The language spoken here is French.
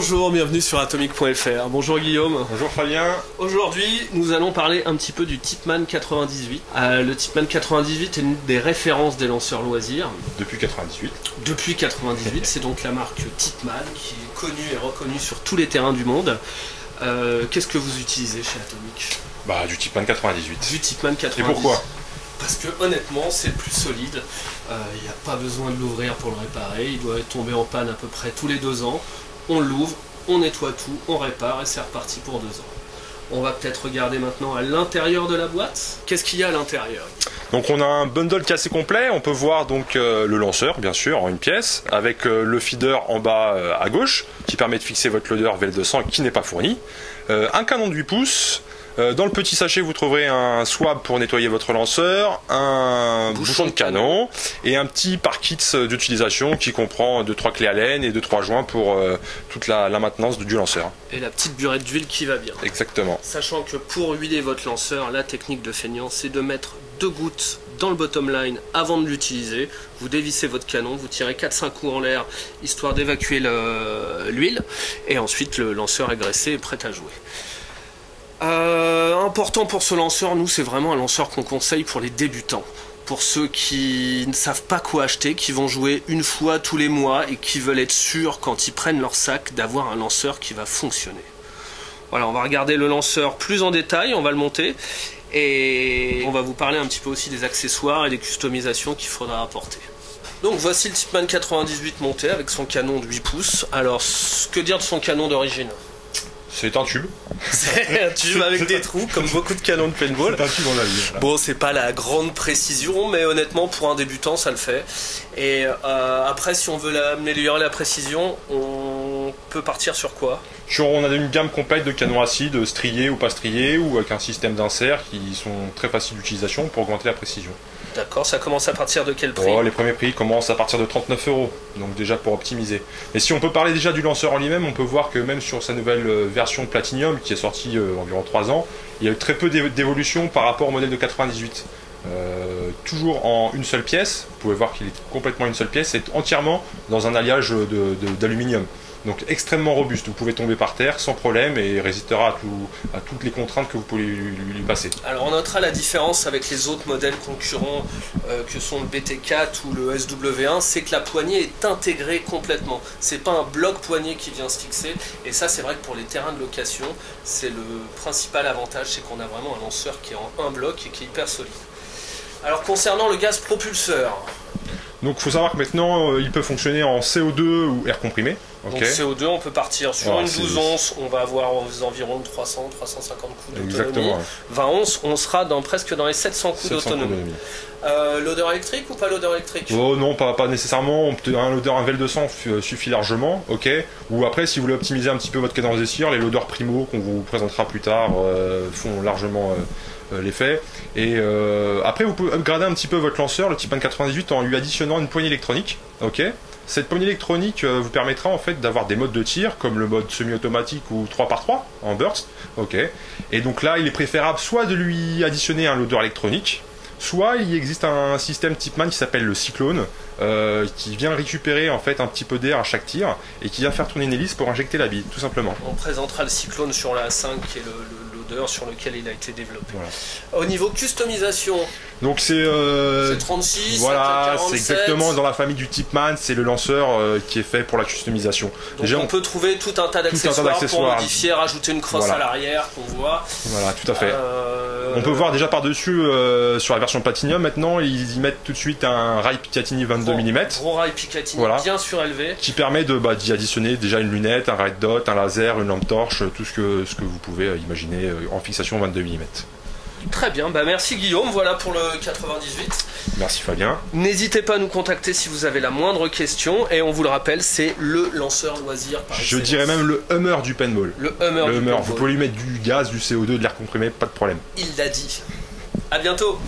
Bonjour, bienvenue sur atomic.fr. Bonjour Guillaume. Bonjour Fabien. Aujourd'hui, nous allons parler un petit peu du Tipman 98. Le Tipman 98 est une des références des lanceurs loisirs. Depuis 98. Depuis 98, c'est donc la marque Tipman qui est connue et reconnue sur tous les terrains du monde. Qu'est-ce que vous utilisez chez Atomic? Bah, du Tipman 98. Du Tipman 98. Et pourquoi? Parce que honnêtement, c'est le plus solide. Il n'y a pas besoin de l'ouvrir pour le réparer. Il doit tomber en panne à peu près tous les 2 ans. On l'ouvre, on nettoie tout, on répare et c'est reparti pour 2 ans. On va peut-être regarder maintenant à l'intérieur de la boîte. Qu'est-ce qu'il y a à l'intérieur? Donc on a un bundle qui est assez complet. On peut voir donc le lanceur, bien sûr, en une pièce, avec le feeder en bas à gauche, qui permet de fixer votre loader VL200 qui n'est pas fourni. Un canon de 8 pouces. Dans le petit sachet, vous trouverez un swab pour nettoyer votre lanceur, un bouchon de canon et un petit par kit d'utilisation qui comprend 2-3 clés Allen et 2-3 joints pour toute la maintenance du lanceur. Et la petite burette d'huile qui va bien. Exactement. Sachant que pour huiler votre lanceur, la technique de feignant, c'est de mettre 2 gouttes dans le bottom line avant de l'utiliser. Vous dévissez votre canon, vous tirez 4-5 coups en l'air histoire d'évacuer l'huile et ensuite le lanceur est graissé et prêt à jouer. Important pour ce lanceur, nous c'est vraiment un lanceur qu'on conseille pour les débutants, pour ceux qui ne savent pas quoi acheter, qui vont jouer une fois tous les mois et qui veulent être sûrs quand ils prennent leur sac d'avoir un lanceur qui va fonctionner. Voilà, on va regarder le lanceur plus en détail, on va le monter et on va vous parler un petit peu aussi des accessoires et des customisations qu'il faudra apporter. Donc voici le Tipman 98 monté avec son canon de 8 pouces. Alors, que dire de son canon d'origine? C'est un tube. C'est un tube avec des trous, comme beaucoup de canons de paintball. C'est un tube en avis. Voilà. Bon, c'est pas la grande précision, mais honnêtement, pour un débutant, ça le fait. Et après, si on veut améliorer la précision, on peut partir sur quoi? On a une gamme complète de canons acides, striés ou pas striés, ou avec un système d'insert qui sont très faciles d'utilisation pour augmenter la précision. D'accord, ça commence à partir de quel prix? Les premiers prix commencent à partir de 39 €, donc déjà pour optimiser. Mais si on peut parler déjà du lanceur en lui-même, on peut voir que même sur sa nouvelle version Platinum, qui est sortie environ 3 ans, il y a eu très peu d'évolution par rapport au modèle de 98. Toujours en une seule pièce, vous pouvez voir qu'il est complètement une seule pièce, et entièrement dans un alliage d'aluminium. Donc extrêmement robuste, vous pouvez tomber par terre sans problème et résistera à toutes les contraintes que vous pouvez lui passer. Alors on notera la différence avec les autres modèles concurrents que sont le BT4 ou le SW1, c'est que la poignée est intégrée complètement. C'est pas un bloc poignée qui vient se fixer, et ça c'est vrai que pour les terrains de location, c'est le principal avantage, c'est qu'on a vraiment un lanceur qui est en un bloc et qui est hyper solide. Alors concernant le gaz propulseur, donc il faut savoir que maintenant il peut fonctionner en CO2 ou air comprimé. Donc CO2, on peut partir sur une 12 onces, on va avoir aux environs de 300-350 coups d'autonomie. 20 onces, on sera presque dans les 700 coups d'autonomie. Loader électrique ou pas loader électrique? Oh non, pas nécessairement. Un loader, un VL200 suffit largement. Ok. Ou après, si vous voulez optimiser un petit peu votre cadence de tir, les loaders primo qu'on vous présentera plus tard font largement l'effet. Et après, vous pouvez upgrader un petit peu votre lanceur, le Tipman 98, en lui additionnant une poignée électronique. Ok. Cette poignée électronique vous permettra en fait d'avoir des modes de tir comme le mode semi-automatique ou 3x3 en burst. Ok. Et donc là, il est préférable soit de lui additionner un loader électronique, soit il existe un système Tipman qui s'appelle le Cyclone, qui vient récupérer en fait un petit peu d'air à chaque tir et qui vient faire tourner une hélice pour injecter la bille, tout simplement. On présentera le Cyclone sur la A5 qui est le loader sur lequel il a été développé. Voilà. Au niveau customisation, donc c'est 36, voilà, 47. C'est exactement dans la famille du Tipman, c'est le lanceur qui est fait pour la customisation. Donc déjà, on peut trouver tout un tas d'accessoires pour modifier, rajouter une crosse à l'arrière qu'on voit. Voilà, tout à fait. On peut voir déjà par-dessus sur la version Platinum, maintenant ils y mettent tout de suite un rail Picatinny 22 mm. Gros rail Picatinny, voilà, bien surélevé. Qui permet d'y additionner déjà une lunette, un red dot, un laser, une lampe torche, tout ce que vous pouvez imaginer en fixation 22 mm. Très bien, bah merci Guillaume, voilà pour le 98. Merci Fabien. N'hésitez pas à nous contacter si vous avez la moindre question, et on vous le rappelle, c'est le lanceur loisir par excellence. Je dirais même le Hummer du paintball. Le Hummer du paintball. Vous pouvez lui mettre du gaz, du CO2, de l'air comprimé, pas de problème. Il l'a dit. À bientôt.